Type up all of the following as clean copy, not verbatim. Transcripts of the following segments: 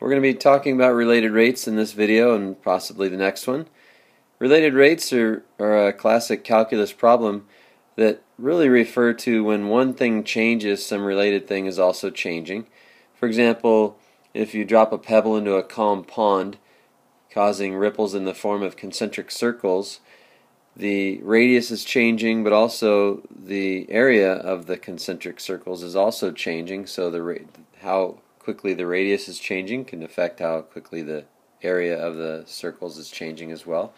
We're going to be talking about related rates in this video and possibly the next one. Related rates are a classic calculus problem that really refer to when one thing changes, some related thing is also changing. For example, if you drop a pebble into a calm pond, causing ripples in the form of concentric circles, the radius is changing, but also the area of the concentric circles is also changing, so how quickly the radius is changing can affect how quickly the area of the circles is changing as well.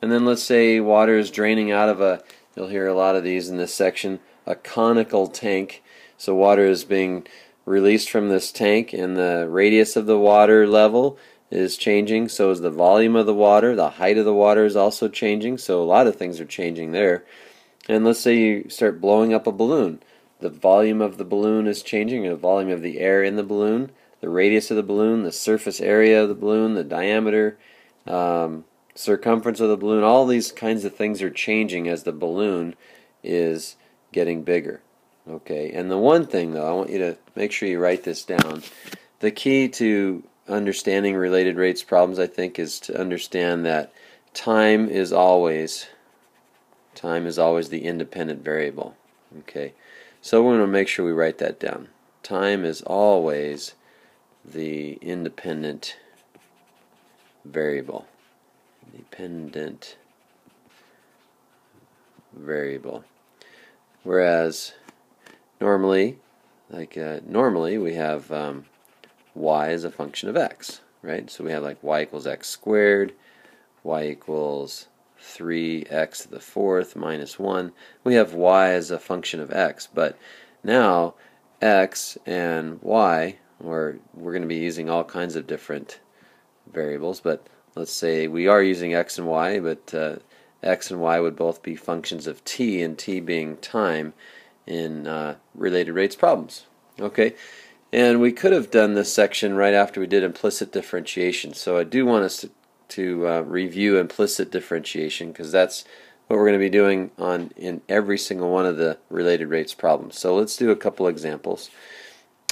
And then let's say water is draining out of you'll hear a lot of these in this section, a conical tank. So water is being released from this tank and the radius of the water level is changing, so is the volume of the water. The height of the water is also changing, so a lot of things are changing there. And let's say you start blowing up a balloon. The volume of the balloon is changing, or the volume of the air in the balloon, the radius of the balloon, the surface area of the balloon, the diameter, circumference of the balloon. All these kinds of things are changing as the balloon is getting bigger. Okay, and the one thing though, I want you to make sure you write this down. The key to understanding related rates problems, I think, is to understand that time is always the independent variable. Okay, so we're going to make sure we write that down. Time is always the independent variable. Dependent variable. Whereas normally, we have y is a function of x, right? So we have like y equals x squared, y equals 3x to the fourth minus 1. We have y as a function of x, but now x and y, we're going to be using all kinds of different variables, but let's say we are using x and y, but x and y would both be functions of t, and t being time in related rates problems. Okay, and we could have done this section right after we did implicit differentiation, so I do want us to review implicit differentiation, because that's what we're going to be doing in every single one of the related rates problems. So let's do a couple examples.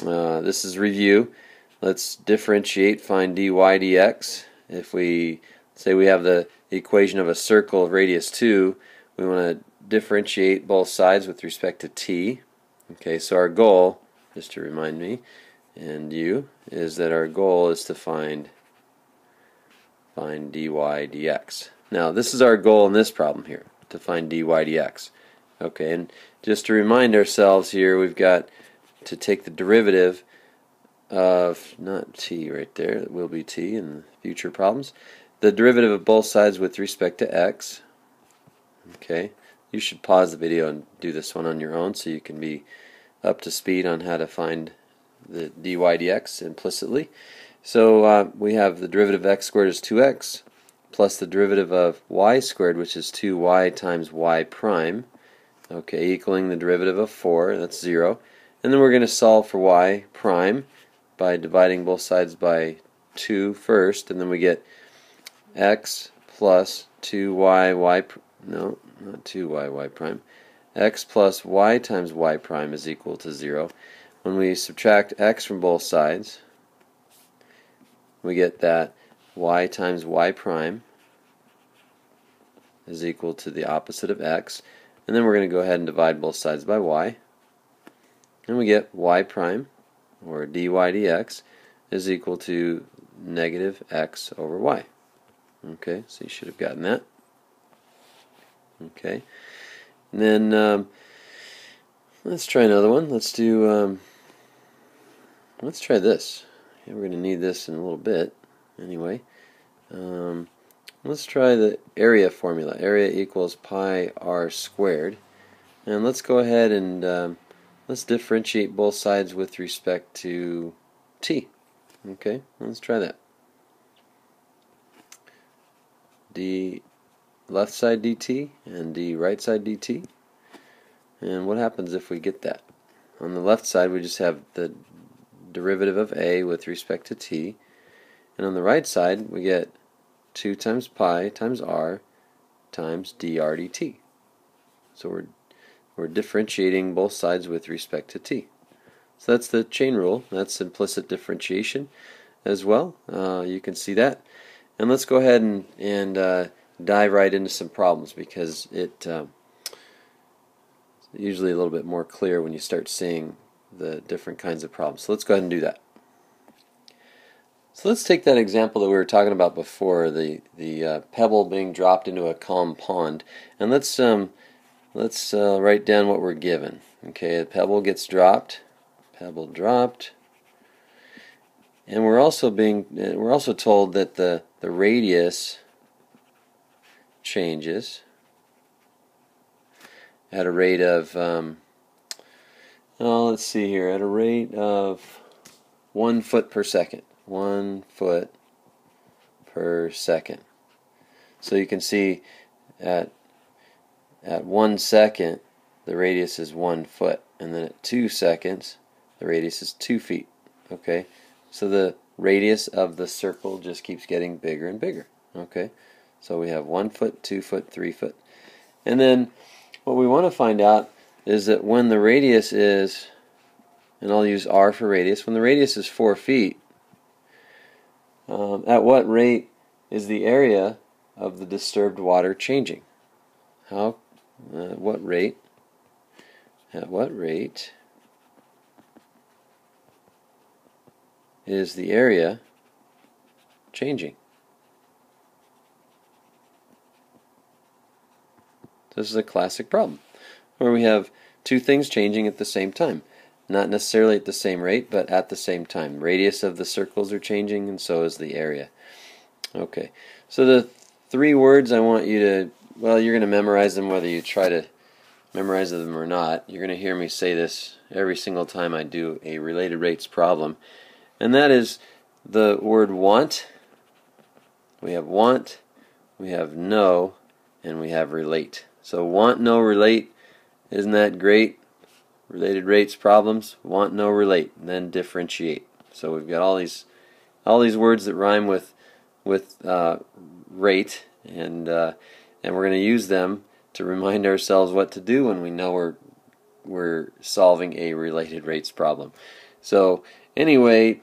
This is review. Let's differentiate, find dy dx. If we say we have the equation of a circle of radius 2, we want to differentiate both sides with respect to t. Okay, so our goal, just to remind me and you, is that our goal is to find dy dx. Now this is our goal in this problem here, to find dy dx. Okay, and just to remind ourselves here, we've got to take the derivative of, not t right there, it will be t in future problems, the derivative of both sides with respect to x. Okay, you should pause the video and do this one on your own so you can be up to speed on how to find the dy dx implicitly. So we have the derivative of x squared is 2x plus the derivative of y squared, which is 2y times y prime, okay, equaling the derivative of 4, that's 0. And then we're going to solve for y prime by dividing both sides by 2 first, and then we get x plus 2y no, not 2y y prime, x plus y times y prime is equal to 0. When we subtract x from both sides, we get that y times y prime is equal to the opposite of x, and then we're going to go ahead and divide both sides by y, and we get y prime, or dy dx, is equal to negative x over y. Okay, so you should have gotten that. Okay, and then let's try another one. Let's try this. Okay, we're going to need this in a little bit anyway. Let's try the area formula. Area equals pi r squared, and let's go ahead and let's differentiate both sides with respect to t. Okay, let's try that. D left side dt and d right side dt. And what happens if we get that? On the left side we just have the derivative of a with respect to t, and on the right side we get 2 times pi times r times dr dt. So we're differentiating both sides with respect to t. So that's the chain rule. That's implicit differentiation. as well. You can see that. And let's go ahead and dive right into some problems, because it's usually a little bit more clear when you start seeing the different kinds of problems. So let's go ahead and do that. So let's take that example that we were talking about before, the pebble being dropped into a calm pond, and let's write down what we're given. Okay, the pebble gets dropped, pebble dropped, and we're also told that the radius changes at a rate of let's see here, at a rate of 1 foot per second. 1 foot per second. So you can see at 1 second the radius is 1 foot, and then at 2 seconds the radius is 2 feet. Okay, so the radius of the circle just keeps getting bigger and bigger. Okay, so we have 1 foot, 2 foot, 3 foot, and then what we want to find out is that when the radius is, and I'll use r for radius, when the radius is 4 feet, at what rate is the area of the disturbed water changing? At what rate is the area changing? This is a classic problem where we have two things changing at the same time. Not necessarily at the same rate, but at the same time. Radius of the circles are changing, and so is the area. Okay, so the 3 words I want you to, well, you're going to memorize them whether you try to memorize them or not. You're going to hear me say this every single time I do a related rates problem, and that is the word want. We have want, we have know, and we have relate. So want, know, relate, isn't that great? Related rates problems, want, know, relate, and then differentiate. So we've got all these words that rhyme with rate, and we're going to use them to remind ourselves what to do when we know we're solving a related rates problem. So anyway,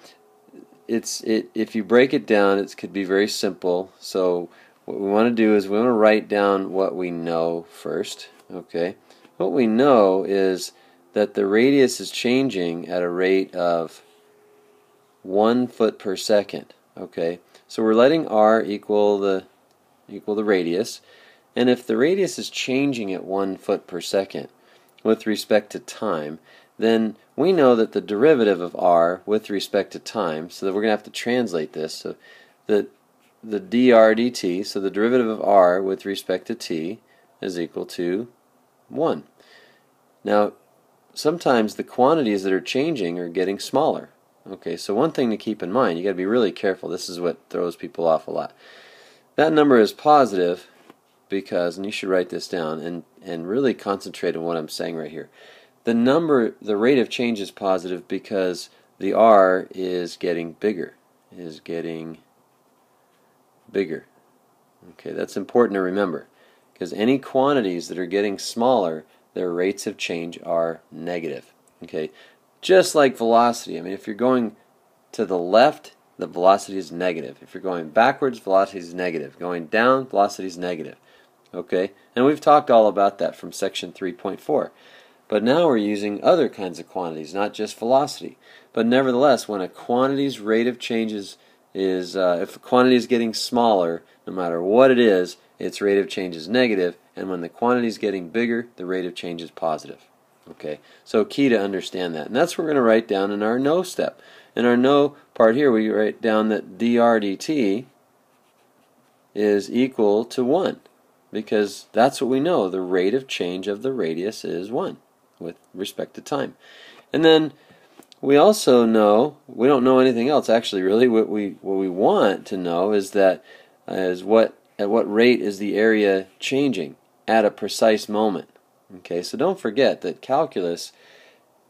if you break it down, it could be very simple. So what we want to do is we want to write down what we know first. Okay, what we know is that the radius is changing at a rate of 1 foot per second. Okay, so we're letting r equal the radius, and if the radius is changing at 1 foot per second with respect to time, then we know that the derivative of r with respect to time, so that we're going to have to translate this, so the dr dt, so the derivative of r with respect to t is equal to 1. Now, sometimes the quantities that are changing are getting smaller. Okay, so one thing to keep in mind, you got to be really careful. This is what throws people off a lot. That number is positive because, and you should write this down and really concentrate on what I'm saying right here. The rate of change is positive because the r is getting bigger. Okay, that's important to remember, because any quantities that are getting smaller, their rates of change are negative. Okay, just like velocity. I mean, if you're going to the left, the velocity is negative. If you're going backwards, velocity is negative. Going down, velocity is negative. Okay, and we've talked all about that from section 3.4. But now we're using other kinds of quantities, not just velocity. But nevertheless, when a quantity's rate of change is if a quantity is getting smaller, no matter what it is, its rate of change is negative, and when the quantity is getting bigger, the rate of change is positive. Okay, so key to understand that. And that's what we're going to write down in our know step. In our know part here, we write down that dr dt is equal to 1, because that's what we know. The rate of change of the radius is 1 with respect to time. And then we also know, we don't know anything else actually really. What we want to know is that at what rate is the area changing at a precise moment. Okay, so don't forget that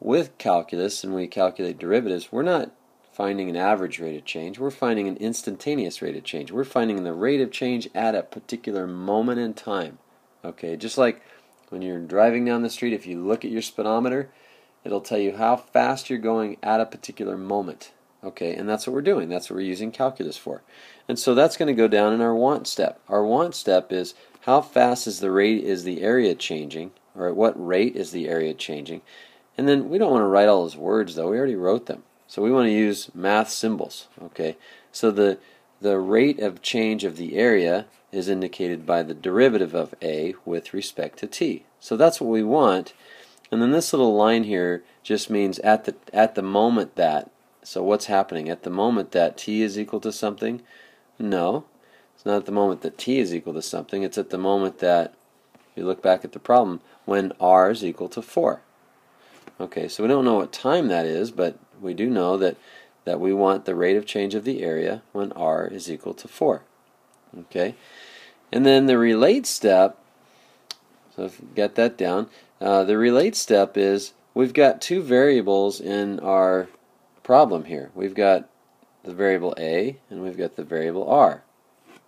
with calculus, and we calculate derivatives, we're not finding an average rate of change, we're finding an instantaneous rate of change. We're finding the rate of change at a particular moment in time. Okay, just like when you're driving down the street, if you look at your speedometer, it'll tell you how fast you're going at a particular moment. Okay, and that's what we're doing. That's what we're using calculus for. And so that's going to go down in our want step. Our want step is how fast is the area changing, or at what rate is the area changing. And then we don't want to write all those words though. We already wrote them. So we want to use math symbols. Okay, so the rate of change of the area is indicated by the derivative of a with respect to t. So that's what we want. And then this little line here just means at the moment that. So what's happening at the moment that t is equal to something? No, it's not at the moment that t is equal to something. It's at the moment that, if you look back at the problem, when r is equal to 4. Okay, so we don't know what time that is, but we do know that we want the rate of change of the area when r is equal to 4. Okay, and then the relate step, so if you get that down, the relate step is we've got two variables in our problem here. We've got the variable a and we've got the variable r.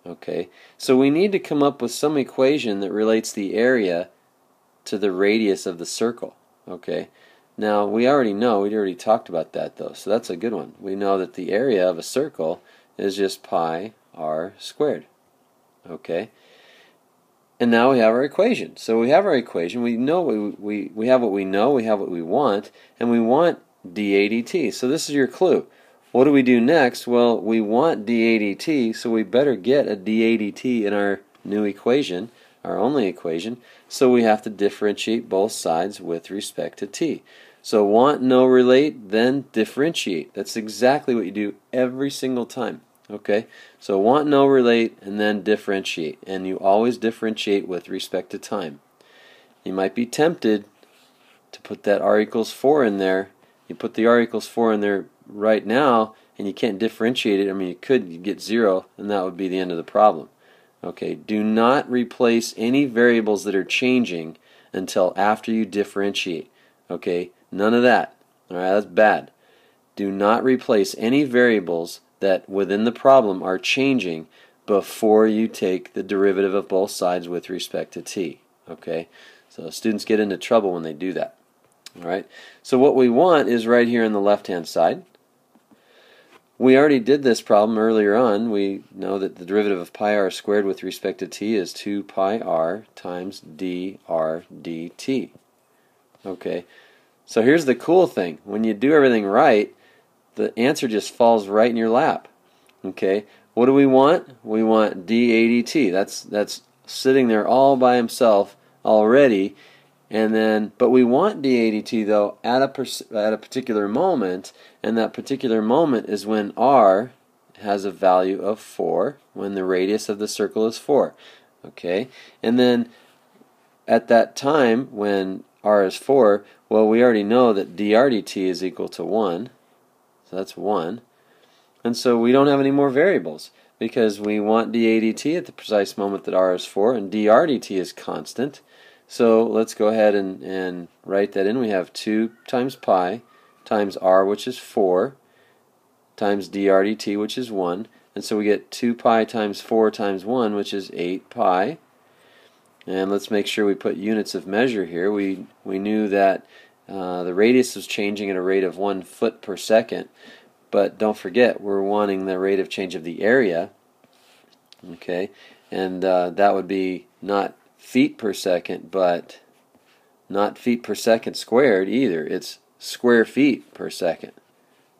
Okay, so we need to come up with some equation that relates the area to the radius of the circle. Okay, now we already talked about that though, so that's a good one. We know that the area of a circle is just pi r squared. Okay, and now we have our equation. So we have our equation. We know we have what we know, we have what we want, and we want dA dt. So this is your clue. What do we do next? Well, we want dA dt, so we better get a dA dt in our new equation, our only equation, so we have to differentiate both sides with respect to t. So want, know, relate, then differentiate. That's exactly what you do every single time. Okay, so want, know, relate, and then differentiate. And you always differentiate with respect to time. You might be tempted to put that r equals 4 in there. You put the r equals 4 in there right now, and you can't differentiate it. I mean, you get 0, and that would be the end of the problem. Okay, do not replace any variables that are changing until after you differentiate. Okay, none of that. All right, that's bad. Do not replace any variables that within the problem are changing before you take the derivative of both sides with respect to t. Okay, so students get into trouble when they do that. All right, so what we want is right here on the left hand side. We already did this problem earlier on. We know that the derivative of pi r squared with respect to t is 2 pi r times dr dt. Okay, so here's the cool thing. When you do everything right, the answer just falls right in your lap. Okay, what do we want? We want dA dt. That's sitting there all by himself already. And then, but we want dA dt though at a particular moment, and that particular moment is when r has a value of 4, when the radius of the circle is 4. Okay, and then at that time when r is 4, well, we already know that dr dt is equal to 1, so that's 1, and so we don't have any more variables because we want dA dt at the precise moment that r is 4, and dr dt is constant. So let's go ahead and write that in. We have 2 times pi times r, which is 4, times dr dt, which is 1. And so we get 2 pi times 4 times 1, which is 8 pi. And let's make sure we put units of measure here. We knew that the radius was changing at a rate of 1 foot per second. But don't forget, we're wanting the rate of change of the area. Okay, and that would be not feet per second, but not feet per second squared either. It's square feet per second,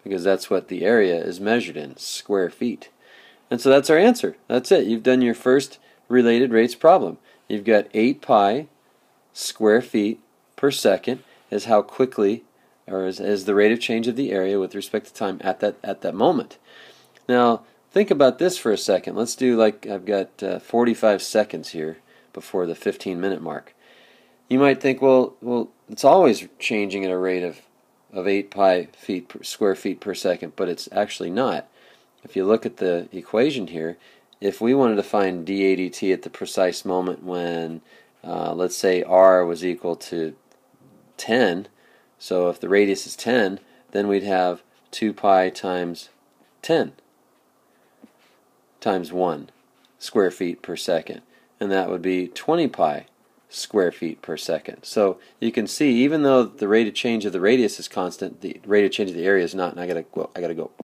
because that's what the area is measured in, square feet. And so that's our answer. That's it. You've done your first related rates problem. You've got 8 pi square feet per second is how quickly, or is the rate of change of the area with respect to time at that moment. Now think about this for a second. Let's do, like, I've got 45 seconds here before the 15-minute mark. You might think, well, it's always changing at a rate of 8 pi square feet per second, but it's actually not. If you look at the equation here, if we wanted to find dA dt at the precise moment when, let's say, r was equal to 10, so if the radius is 10, then we'd have 2 pi times 10 times 1 square feet per second. And that would be 20 pi square feet per second. So you can see, even though the rate of change of the radius is constant, the rate of change of the area is not, and I gotta go.